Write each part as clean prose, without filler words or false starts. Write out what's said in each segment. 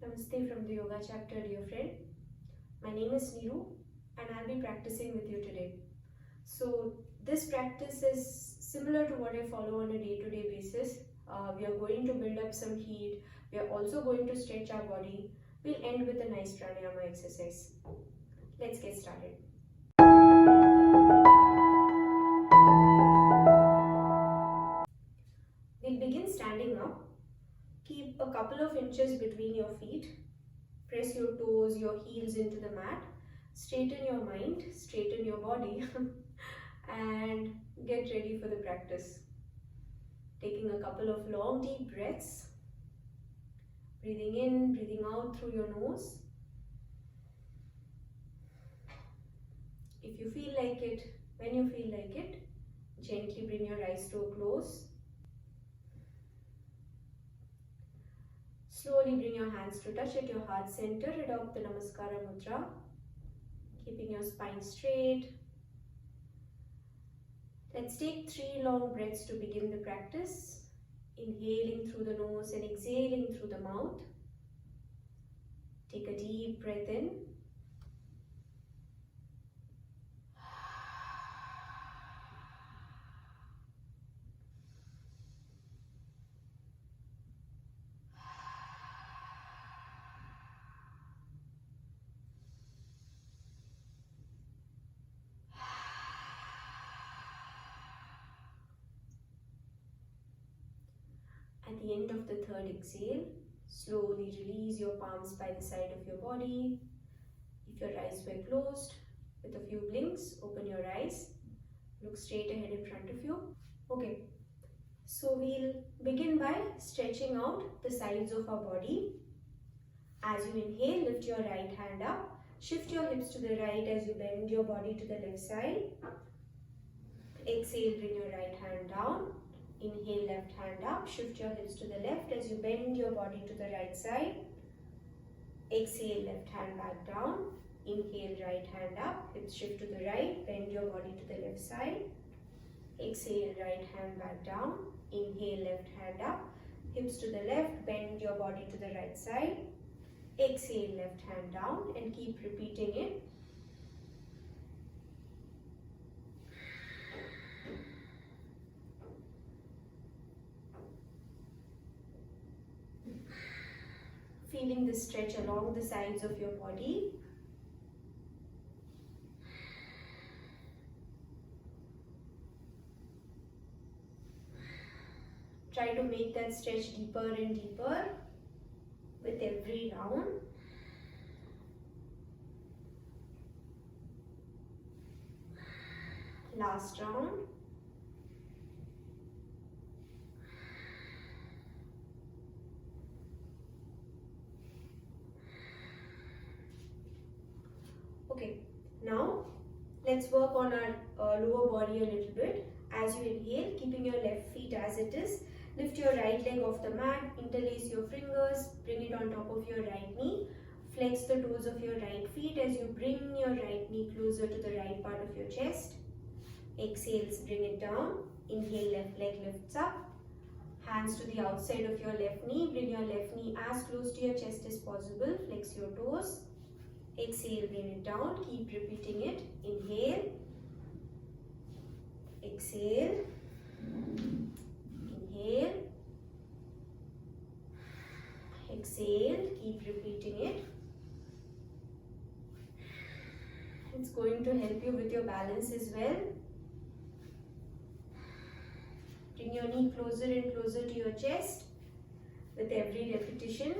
Namaste from the yoga chapter, dear friend. My name is Neeru and I'll be practicing with you today. So this practice is similar to what I follow on a day-to-day basis. We are going to build up some heat. We are also going to stretch our body. We'll end with a nice pranayama exercise. Let's get started. We'll begin standing up. Keep a couple of inches between your feet. Press your toes, your heels into the mat. Straighten your mind, straighten your body and get ready for the practice. Taking a couple of long deep breaths. Breathing in, breathing out through your nose. If you feel like it, when you feel like it, gently bring your eyes to a close. Slowly bring your hands to touch at your heart center. Adopt the Namaskara Mudra. Keeping your spine straight. Let's take 3 long breaths to begin the practice. Inhaling through the nose and exhaling through the mouth. Take a deep breath in. At the end of the third exhale, slowly release your palms by the side of your body. If your eyes were closed, with a few blinks, open your eyes. Look straight ahead in front of you. Okay, so we'll begin by stretching out the sides of our body. As you inhale, lift your right hand up. Shift your hips to the right as you bend your body to the left side. Exhale, bring your right hand down. Inhale, left hand up. Shift your hips to the left as you bend your body to the right side. Exhale, left hand back down. Inhale, right hand up. Hips shift to the right. Bend your body to the left side. Exhale, right hand back down. Inhale, left hand up. Hips to the left. Bend your body to the right side. Exhale, left hand down and keep repeating it. Feeling the stretch along the sides of your body. Try to make that stretch deeper and deeper with every round. Last round. Okay, now let's work on our lower body a little bit. As you inhale, keeping your left feet as it is, lift your right leg off the mat, interlace your fingers, bring it on top of your right knee. Flex the toes of your right feet as you bring your right knee closer to the right part of your chest. Exhale, bring it down. Inhale, left leg lifts up. Hands to the outside of your left knee. Bring your left knee as close to your chest as possible. Flex your toes. Exhale, bring it down. Keep repeating it. Inhale. Exhale. Inhale. Exhale. Keep repeating it. It's going to help you with your balance as well. Bring your knee closer and closer to your chest with every repetition.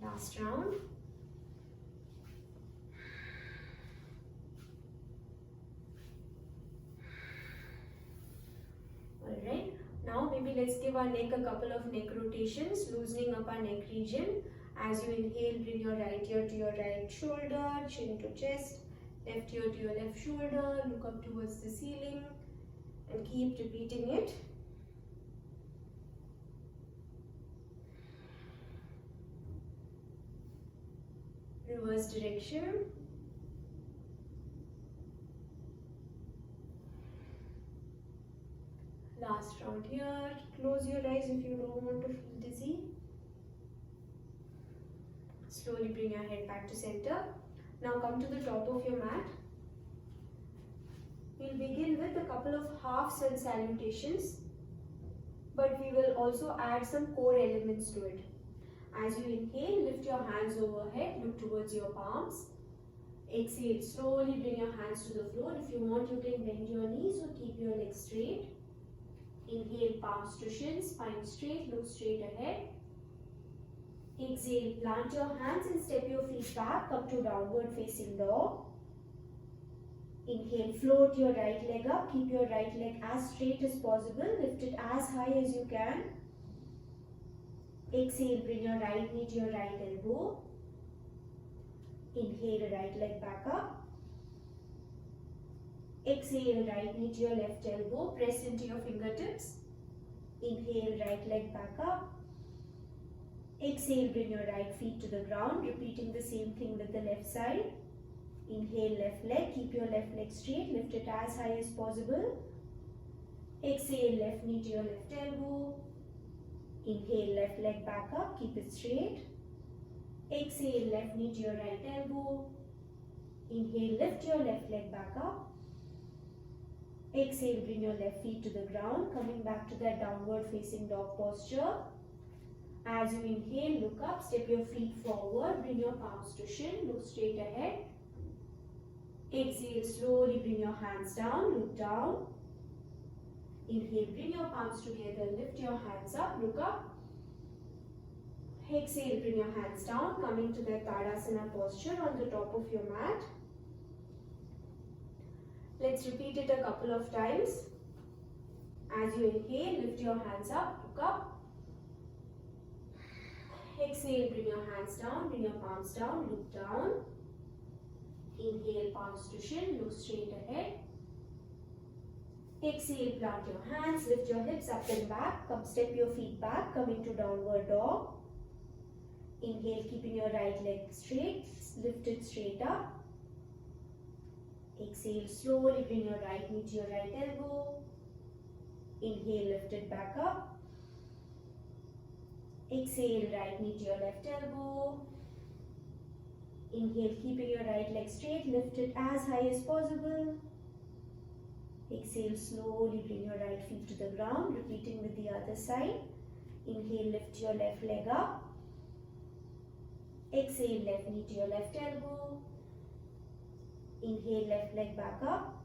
Last round. Alright, now maybe let's give our neck a couple of neck rotations, loosening up our neck region. As you inhale, bring your right ear to your right shoulder, chin to chest, left ear to your left shoulder, look up towards the ceiling and keep repeating it. Reverse direction. Last round here. Close your eyes if you don't want to feel dizzy. Slowly bring your head back to center. Now come to the top of your mat. We'll begin with a couple of half sun salutations, but we will also add some core elements to it. As you inhale, lift your hands overhead, look towards your palms. Exhale, slowly bring your hands to the floor. If you want, you can bend your knees or keep your legs straight. Inhale, palms to shins, spine straight, look straight ahead. Exhale, plant your hands and step your feet back, come to downward facing dog. Inhale, float your right leg up, keep your right leg as straight as possible, lift it as high as you can. Exhale, bring your right knee to your right elbow. Inhale, right leg back up. Exhale, right knee to your left elbow, press into your fingertips. Inhale, right leg back up. Exhale, bring your right feet to the ground, repeating the same thing with the left side. Inhale, left leg, keep your left leg straight, lift it as high as possible. Exhale, left knee to your left elbow. Inhale, left leg back up, keep it straight. Exhale, left knee to your right elbow. Inhale, lift your left leg back up. Exhale, bring your left feet to the ground, coming back to that downward facing dog posture. As you inhale, look up, step your feet forward, bring your palms to shin, look straight ahead. Exhale, slowly bring your hands down, look down. Inhale, bring your palms together, lift your hands up, look up. Exhale, bring your hands down, coming to that Tadasana posture on the top of your mat. Let's repeat it a couple of times. As you inhale, lift your hands up, look up. Exhale, bring your hands down, bring your palms down, look down. Inhale, palms to shin, look straight ahead. Exhale, plant your hands, lift your hips up and back, come step your feet back, come into downward dog. Inhale, keeping your right leg straight, lift it straight up. Exhale, slowly bring your right knee to your right elbow. Inhale, lift it back up. Exhale, right knee to your left elbow. Inhale, keeping your right leg straight, lift it as high as possible. Exhale, slowly bring your right feet to the ground, repeating with the other side. Inhale, lift your left leg up. Exhale, left knee to your left elbow. Inhale, left leg back up.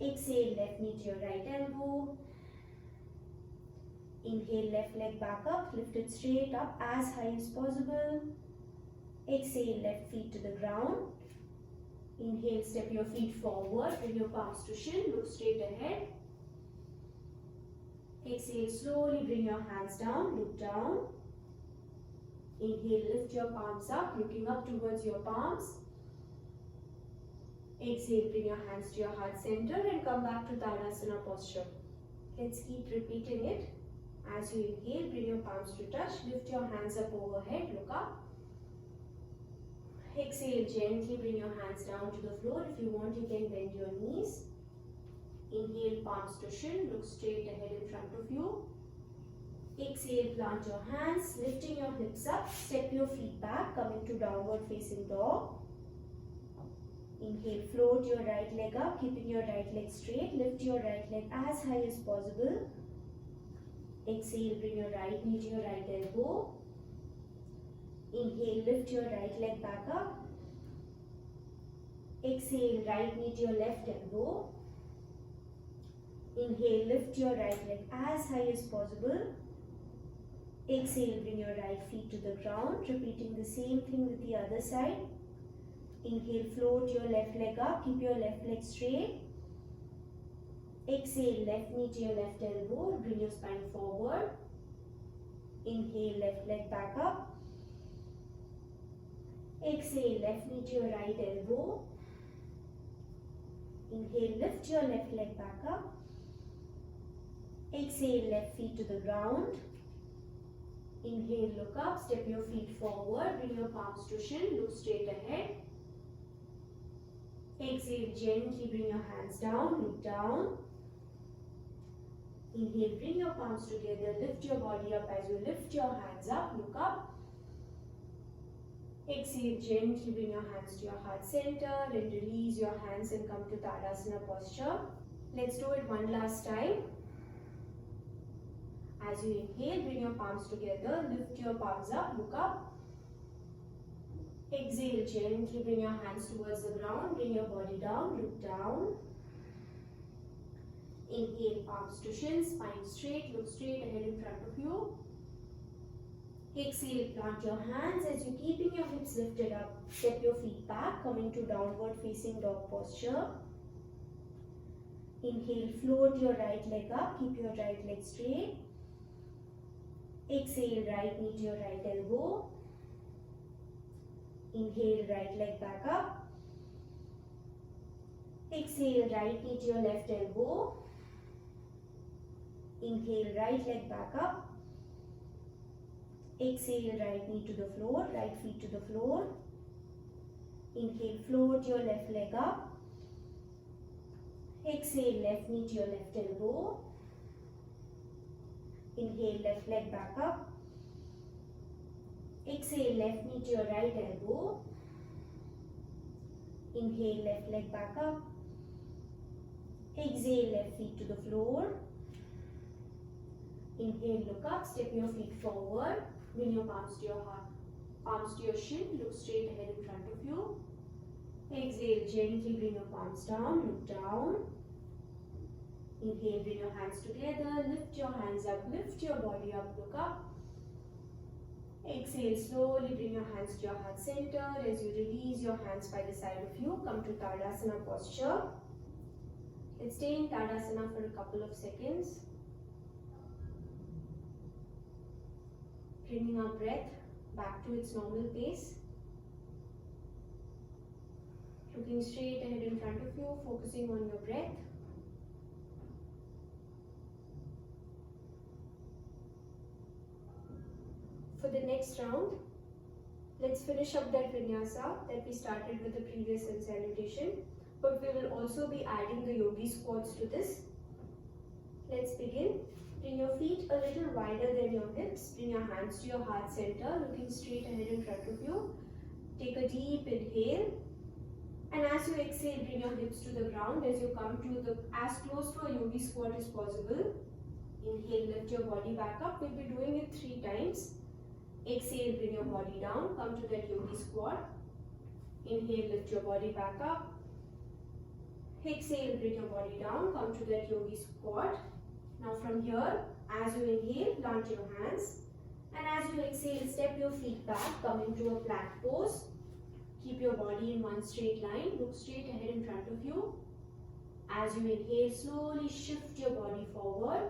Exhale, left knee to your right elbow. Inhale, left leg back up, lift it straight up as high as possible. Exhale, left feet to the ground. Inhale, step your feet forward, bring your palms to shin, look straight ahead. Exhale, slowly bring your hands down, look down. Inhale, lift your palms up, looking up towards your palms. Exhale, bring your hands to your heart center and come back to Tadasana posture. Let's keep repeating it. As you inhale, bring your palms to touch, lift your hands up overhead, look up. Exhale, gently bring your hands down to the floor. If you want, you can bend your knees. Inhale, palms to shin, look straight ahead in front of you. Exhale, plant your hands, lifting your hips up, step your feet back, coming to downward facing dog. Inhale, float your right leg up, keeping your right leg straight, lift your right leg as high as possible. Exhale, bring your right knee to your right elbow. Inhale, lift your right leg back up. Exhale, right knee to your left elbow. Inhale, lift your right leg as high as possible. Exhale, bring your right feet to the ground, repeating the same thing with the other side. Inhale, float your left leg up, keep your left leg straight. Exhale, left knee to your left elbow, bring your spine forward. Inhale, left leg back up. Exhale, left knee to your right elbow. Inhale, lift your left leg back up. Exhale, left feet to the ground. Inhale, look up, step your feet forward, bring your palms to shin, look straight ahead. Exhale, gently bring your hands down, look down. Inhale, bring your palms together, lift your body up. As you lift your hands up, look up. Exhale, gently bring your hands to your heart center and release your hands and come to Tadasana posture. Let's do it one last time. As you inhale, bring your palms together, lift your palms up, look up. Exhale, gently bring your hands towards the ground, bring your body down, look down. Inhale, palms to shins, spine straight, look straight ahead in front of you. Exhale, plant your hands as you're keeping your hips lifted up. Step your feet back, coming to downward facing dog posture. Inhale, float your right leg up, keep your right leg straight. Exhale, right knee to your right elbow. Inhale, right leg back up. Exhale, right knee to your left elbow. Inhale, right leg back up. Exhale, right knee to the floor, right feet to the floor. Inhale, float your left leg up. Exhale, left knee to your left elbow. Inhale, left leg back up. Exhale, left knee to your right elbow. Inhale, left leg back up. Exhale, left feet to the floor. Inhale, look up, step your feet forward. Bring your palms to your heart, palms to your shin, look straight ahead in front of you. Exhale, gently bring your palms down, look down. Inhale, bring your hands together, lift your hands up, lift your body up, look up. Exhale, slowly bring your hands to your heart center. As you release your hands by the side of you, come to Tadasana posture. Let's stay in Tadasana for a couple of seconds. Bringing our breath back to its normal pace. Looking straight ahead in front of you, focusing on your breath. For the next round, let's finish up that vinyasa that we started with the previous sun salutation, but we will also be adding the yogi squats to this. Let's begin. Bring your feet a little wider than your hips. Bring your hands to your heart center, looking straight ahead in front of you. Take a deep inhale. And as you exhale, bring your hips to the ground as you come to as close to a yogi squat as possible. Inhale, lift your body back up. We'll be doing it 3 times. Exhale, bring your body down. Come to that yogi squat. Inhale, lift your body back up. Exhale, bring your body down. Come to that yogi squat. Now from here, as you inhale, plant your hands. And as you exhale, step your feet back, come into a plank pose. Keep your body in one straight line. Look straight ahead in front of you. As you inhale, slowly shift your body forward.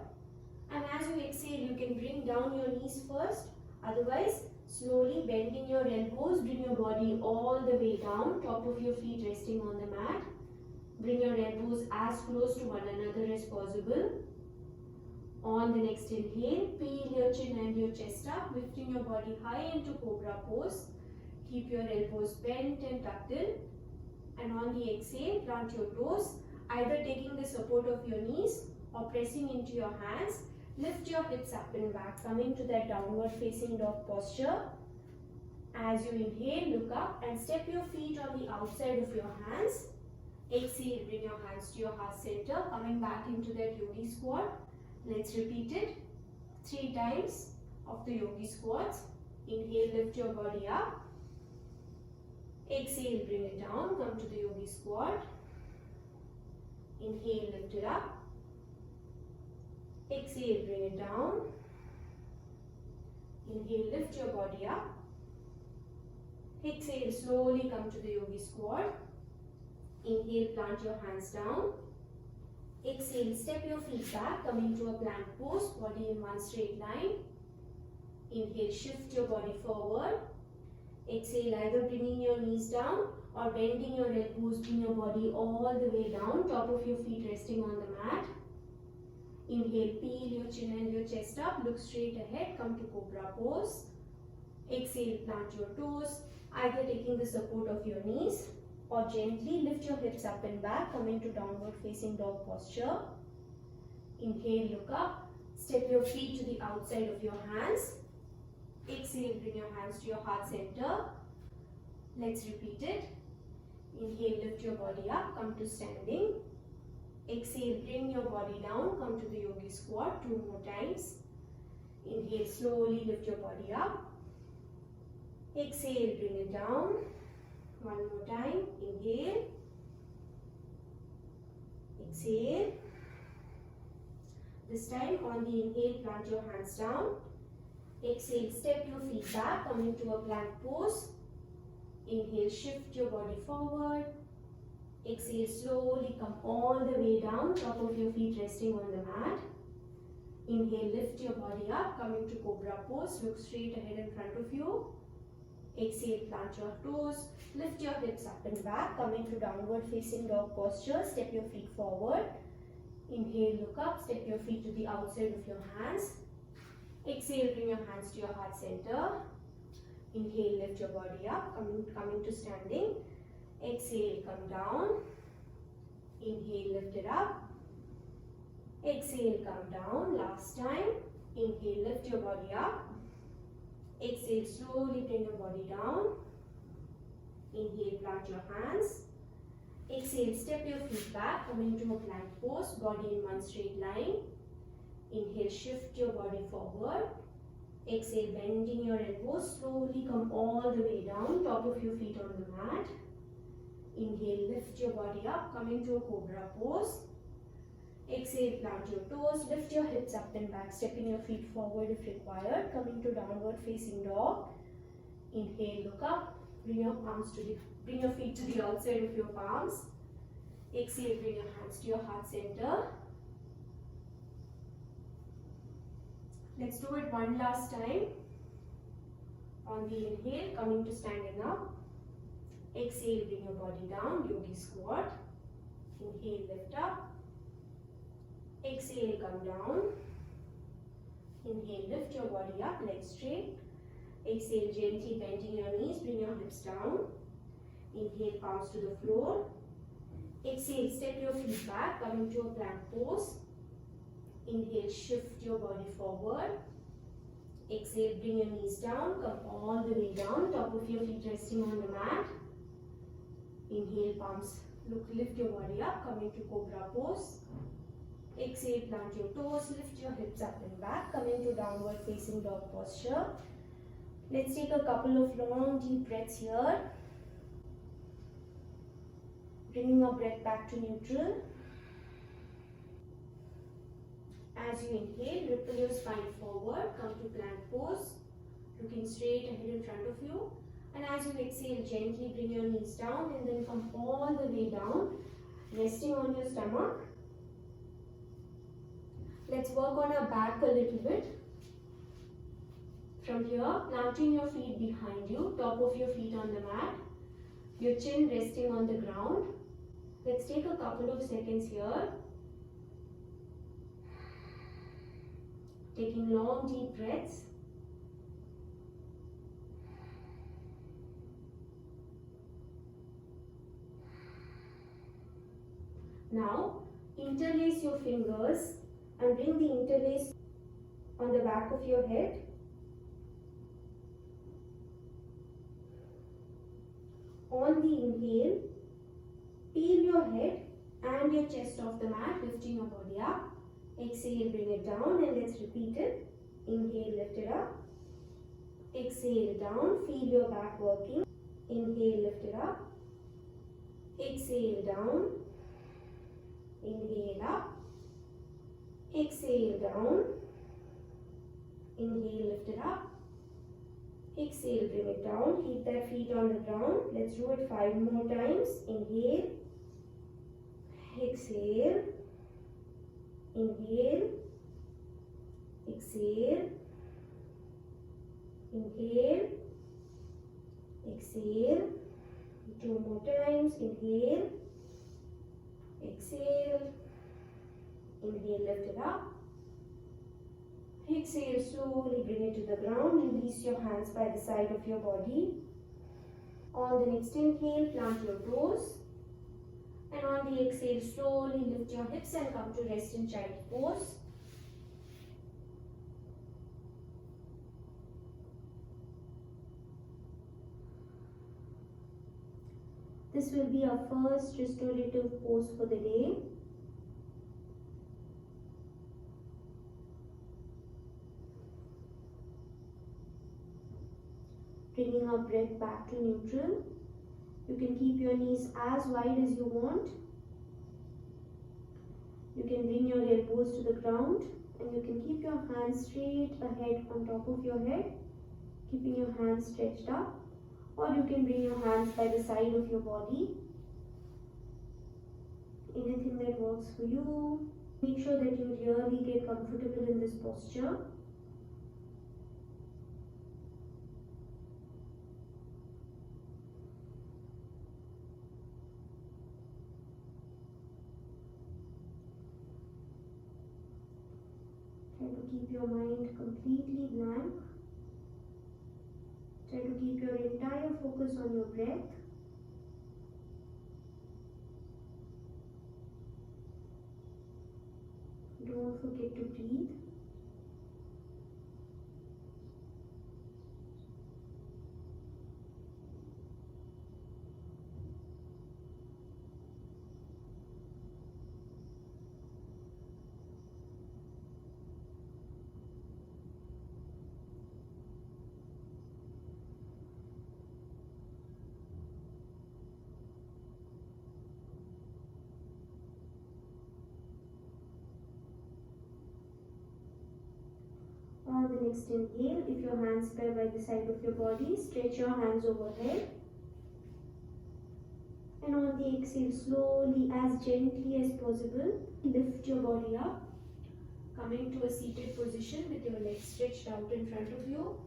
And as you exhale, you can bring down your knees first. Otherwise, slowly bending your elbows, bring your body all the way down, top of your feet resting on the mat. Bring your elbows as close to one another as possible. On the next inhale, peel your chin and your chest up, lifting your body high into cobra pose. Keep your elbows bent and tucked in. And on the exhale, plant your toes, either taking the support of your knees or pressing into your hands. Lift your hips up and back, coming to that downward facing dog posture. As you inhale, look up and step your feet on the outside of your hands. Exhale, bring your hands to your heart center, coming back into that yogi squat. Let's repeat it 3 times of the yogi squats. Inhale, lift your body up. Exhale, bring it down, come to the yogi squat. Inhale, lift it up. Exhale, bring it down. Inhale, lift your body up. Exhale, slowly come to the yogi squat. Inhale, plant your hands down. Exhale, step your feet back, coming to a plank pose, body in one straight line. Inhale, shift your body forward. Exhale, either bringing your knees down or bending your elbows, bring your body all the way down, top of your feet resting on the mat. Inhale, peel your chin and your chest up, look straight ahead, come to cobra pose. Exhale, plant your toes, either taking the support of your knees or gently lift your hips up and back, coming to downward facing dog posture. Inhale, look up. Step your feet to the outside of your hands. Exhale, bring your hands to your heart center. Let's repeat it. Inhale, lift your body up, come to standing. Exhale, bring your body down, come to the yogi squat 2 more times. Inhale, slowly lift your body up. Exhale, bring it down. 1 more time. Inhale. Exhale. This time on the inhale, plant your hands down. Exhale, step your feet back, come into a plank pose. Inhale, shift your body forward. Exhale, slowly come all the way down, top of your feet resting on the mat. Inhale, lift your body up, come into cobra pose, look straight ahead in front of you. Exhale, plant your toes, lift your hips up and back, come into downward facing dog posture, step your feet forward. Inhale, look up, step your feet to the outside of your hands. Exhale, bring your hands to your heart center. Inhale, lift your body up, come into standing. Exhale, come down. Inhale, lift it up. Exhale, come down. Last time. Inhale, lift your body up. Exhale, slowly bring your body down. Inhale, plant your hands. Exhale, step your feet back, come into a plank pose, body in one straight line. Inhale, shift your body forward. Exhale, bending your elbows, slowly come all the way down, top of your feet on the mat. Inhale, lift your body up, come into a cobra pose. Exhale, plant your toes, lift your hips up and back, stepping your feet forward if required. Come into downward facing dog. Inhale, look up, bring your feet to the outside of your palms. Exhale, bring your hands to your heart center. Let's do it one last time. On the inhale, coming to standing up. Exhale, bring your body down, yogi squat. Inhale, lift up. Exhale, come down. Inhale, lift your body up, legs straight. Exhale, gently bending your knees, bring your hips down. Inhale, palms to the floor. Exhale, step your feet back, come into a plank pose. Inhale, shift your body forward. Exhale, bring your knees down, come all the way down, top of your feet resting on the mat. Inhale, palms, lift your body up, come into cobra pose. Exhale, plant your toes, lift your hips up and back, come into downward facing dog posture. Let's take a couple of long deep breaths here. Bringing our breath back to neutral. As you inhale, ripple your spine forward, come to plank pose, looking straight ahead in front of you. And as you exhale, gently bring your knees down and then come all the way down, resting on your stomach. Let's work on our back a little bit. From here, planting your feet behind you, top of your feet on the mat, your chin resting on the ground. Let's take a couple of seconds here. Taking long deep breaths. Now, interlace your fingers and bring the interlace on the back of your head. On the inhale, peel your head and your chest off the mat, lifting your body up. Exhale, bring it down and let's repeat it. Inhale, lift it up. Exhale, down, feel your back working. Inhale, lift it up. Exhale, down. Inhale, up. Exhale, down. Inhale, lift it up. Exhale, bring it down. Keep that feet on the ground. Let's do it 5 more times. Inhale. Exhale. Inhale. Exhale. Inhale. Exhale. 2 more times. Inhale. Exhale. Inhale, lift it up. Exhale, slowly bring it to the ground. Release your hands by the side of your body. On the next inhale, plant your toes. And on the exhale, slowly lift your hips and come to rest in child pose. This will be our first restorative pose for the day. Bringing our breath back to neutral. You can keep your knees as wide as you want. You can bring your elbows to the ground and you can keep your hands straight ahead on top of your head, keeping your hands stretched up, or you can bring your hands by the side of your body. Anything that works for you. Make sure that you really get comfortable in this posture. Try to keep your mind completely blank. Try to keep your entire focus on your breath. Don't forget to breathe. On the next inhale, if your hands pair by the side of your body, stretch your hands overhead. And on the exhale, slowly, as gently as possible, lift your body up, coming to a seated position with your legs stretched out in front of you.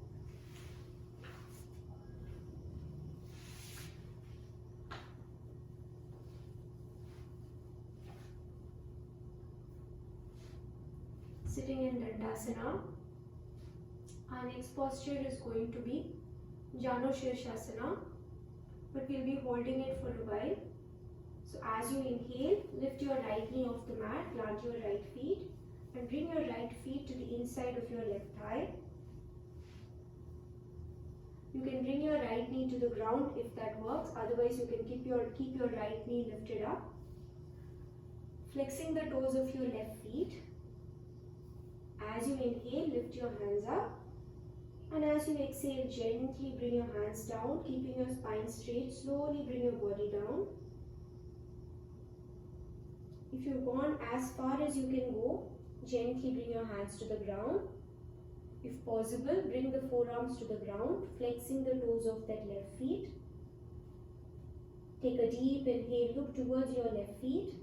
Sitting in Dandasana. Our next posture is going to be Janu Shirshasana, but we'll be holding it for a while. So as you inhale, lift your right knee off the mat, plant your right feet and bring your right feet to the inside of your left thigh. You can bring your right knee to the ground if that works, otherwise you can keep your right knee lifted up. Flexing the toes of your left feet. As you inhale, lift your hands up. And as you exhale, gently bring your hands down, keeping your spine straight. Slowly bring your body down. If you've gone as far as you can go, gently bring your hands to the ground. If possible, bring the forearms to the ground, flexing the toes of that left feet. Take a deep inhale, look towards your left feet.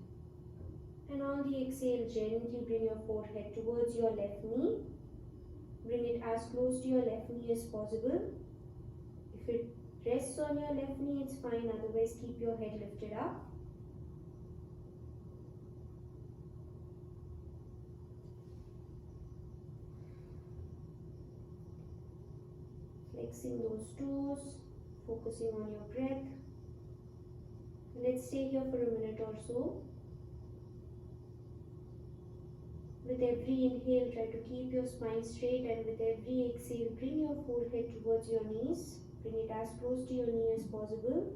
And on the exhale, gently bring your forehead towards your left knee. Bring it as close to your left knee as possible. If it rests on your left knee, it's fine. Otherwise, keep your head lifted up. Flexing those toes, focusing on your breath. Let's stay here for a minute or so. With every inhale, try to keep your spine straight, and with every exhale, bring your forehead towards your knees. Bring it as close to your knee as possible.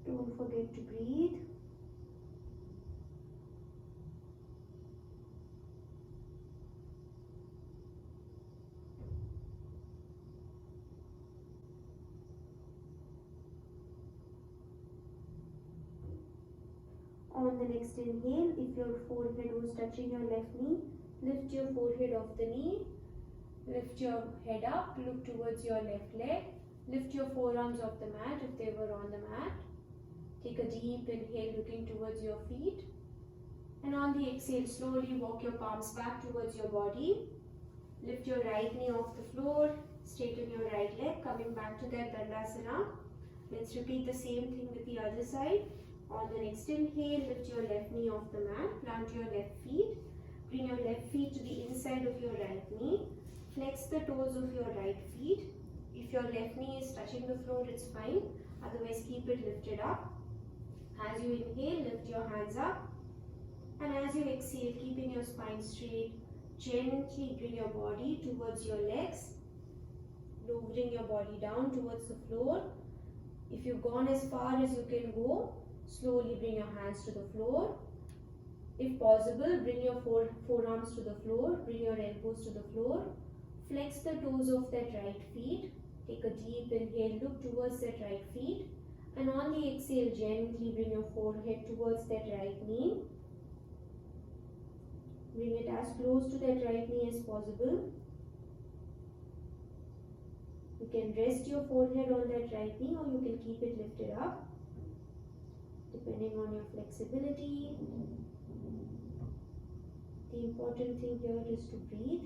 Don't forget to breathe. On the next inhale, if your forehead was touching your left knee, lift your forehead off the knee Lift your head up, look towards your left leg. Lift your forearms off the mat if they were on the mat. Take a deep inhale, looking towards your feet. And on the exhale, slowly walk your palms back towards your body. Lift your right knee off the floor. Straighten your right leg, coming back to that Dandasana. Let's repeat the same thing with the other side. On the next inhale, lift your left knee off the mat. Plant your left feet. Bring your left feet to the inside of your right knee. Flex the toes of your right feet. If your left knee is touching the floor, it's fine. Otherwise, keep it lifted up. As you inhale, lift your hands up. And as you exhale, keeping your spine straight, gently bring your body towards your legs. Lowering your body down towards the floor. If you've gone as far as you can go, slowly bring your hands to the floor. If possible, bring your forearms to the floor. Bring your elbows to the floor. Flex the toes of that right feet. Take a deep inhale, look towards that right feet. And on the exhale, gently bring your forehead towards that right knee. Bring it as close to that right knee as possible. You can rest your forehead on that right knee or you can keep it lifted up, depending on your flexibility. The important thing here is to breathe.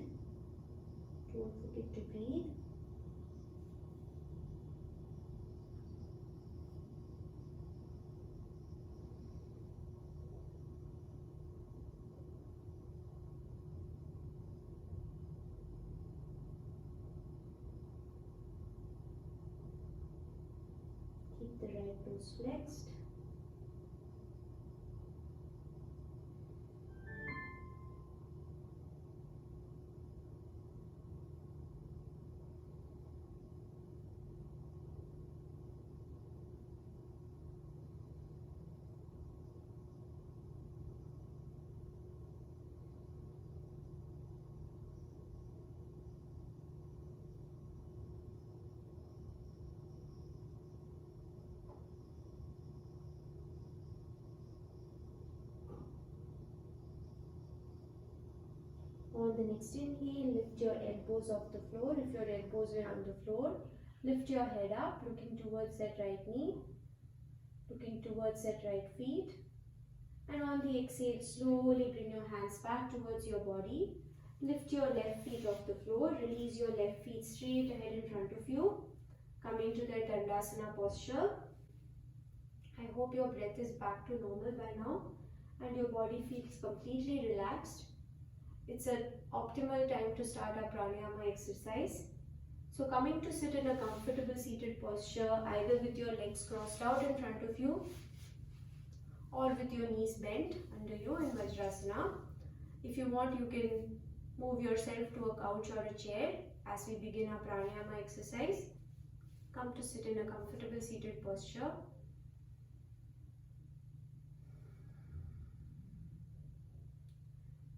Don't forget to breathe. Keep the right toes flexed. On the next inhale, lift your elbows off the floor. If your elbows are on the floor, lift your head up, looking towards that right knee, looking towards that right feet. And on the exhale, slowly bring your hands back towards your body. Lift your left feet off the floor. Release your left feet straight ahead in front of you. Coming to that Dandasana posture. I hope your breath is back to normal by now and your body feels completely relaxed. It's an optimal time to start our pranayama exercise. So coming to sit in a comfortable seated posture, either with your legs crossed out in front of you or with your knees bent under you in Vajrasana. If you want, you can move yourself to a couch or a chair as we begin our pranayama exercise. Come to sit in a comfortable seated posture.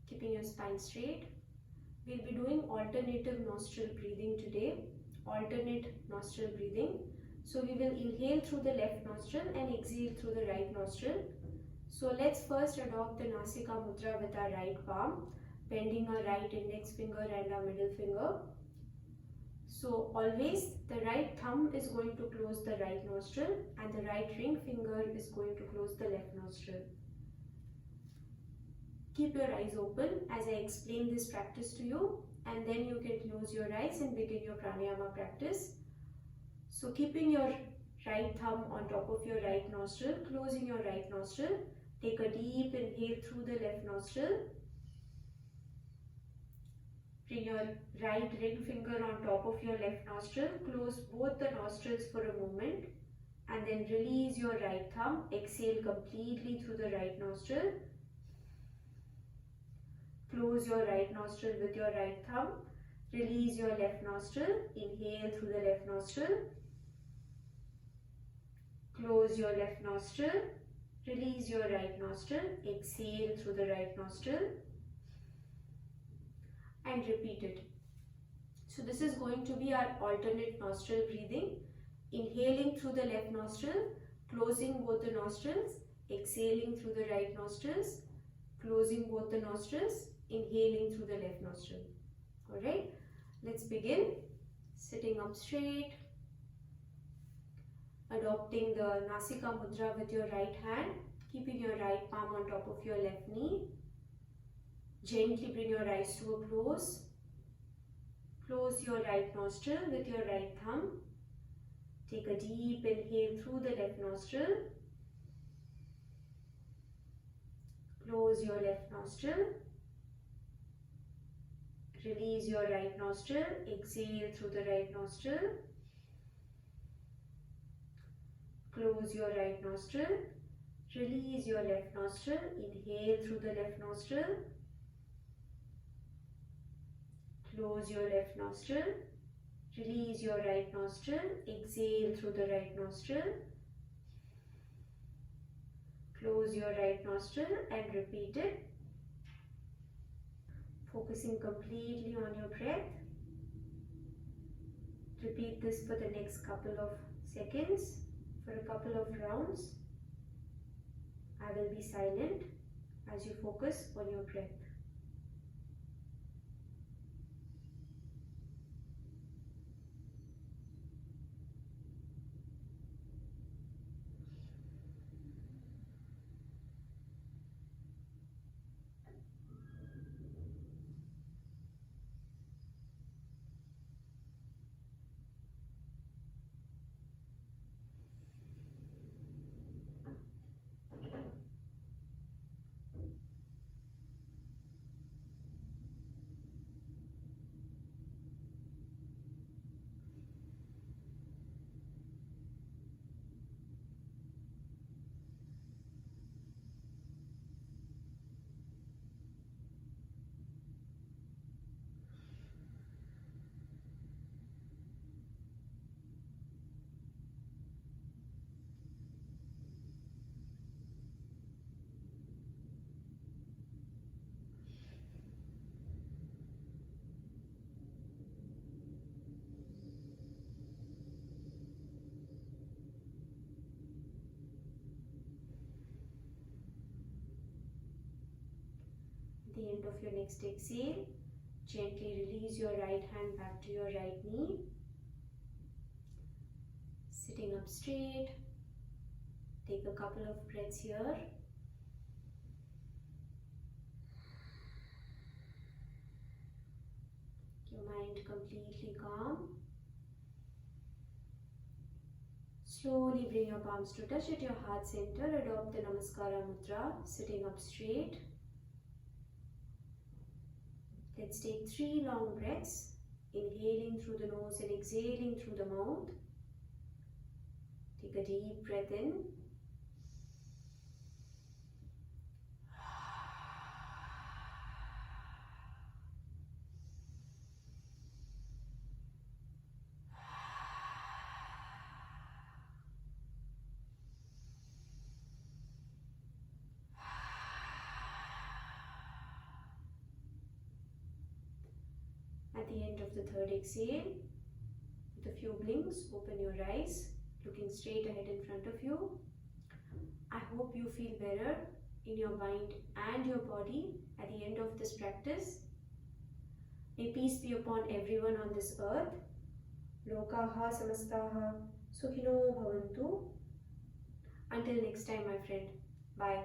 Keeping your spine straight. We'll be doing alternative nostril breathing today. Alternate nostril breathing. So we will inhale through the left nostril and exhale through the right nostril. So let's first adopt the Nasika Mudra with our right palm, bending our right index finger and our middle finger. So always the right thumb is going to close the right nostril and the right ring finger is going to close the left nostril. Keep your eyes open as I explain this practice to you, and then you can close your eyes and begin your pranayama practice. So keeping your right thumb on top of your right nostril, closing your right nostril, take a deep inhale through the left nostril. Bring your right ring finger on top of your left nostril, close both the nostrils for a moment and then release your right thumb, exhale completely through the right nostril. Close your right nostril with your right thumb. Release your left nostril. Inhale through the left nostril. Close your left nostril. Release your right nostril. Exhale through the right nostril. And repeat it. So this is going to be our alternate nostril breathing. Inhaling through the left nostril. Closing both the nostrils. Exhaling through the right nostrils. Closing both the nostrils. Inhaling through the left nostril. Alright. Let's begin. Sitting up straight, adopting the Nasika Mudra with your right hand, keeping your right palm on top of your left knee. Gently bring your eyes to a close. Close your right nostril with your right thumb. Take a deep inhale through the left nostril. Close your left nostril. Release your right nostril. Exhale through the right nostril. Close your right nostril. Release your left nostril. Inhale through the left nostril. Close your left nostril. Release your right nostril. Exhale through the right nostril. Close your right nostril and repeat it. Focusing completely on your breath. Repeat this for the next couple of seconds, for a couple of rounds. I will be silent as you focus on your breath. At the end of your next exhale, gently release your right hand back to your right knee. Sitting up straight, take a couple of breaths here. Your mind completely calm. Slowly bring your palms to touch at your heart center. Adopt the Namaskara Mudra, sitting up straight. Let's take 3 long breaths, inhaling through the nose and exhaling through the mouth. Take a deep breath in. At the end of the third exhale, with a few blinks, open your eyes, looking straight ahead in front of you. I hope you feel better in your mind and your body at the end of this practice. May peace be upon everyone on this earth. Lokaha samastaha sukhino bhavantu. Until next time, my friend. Bye.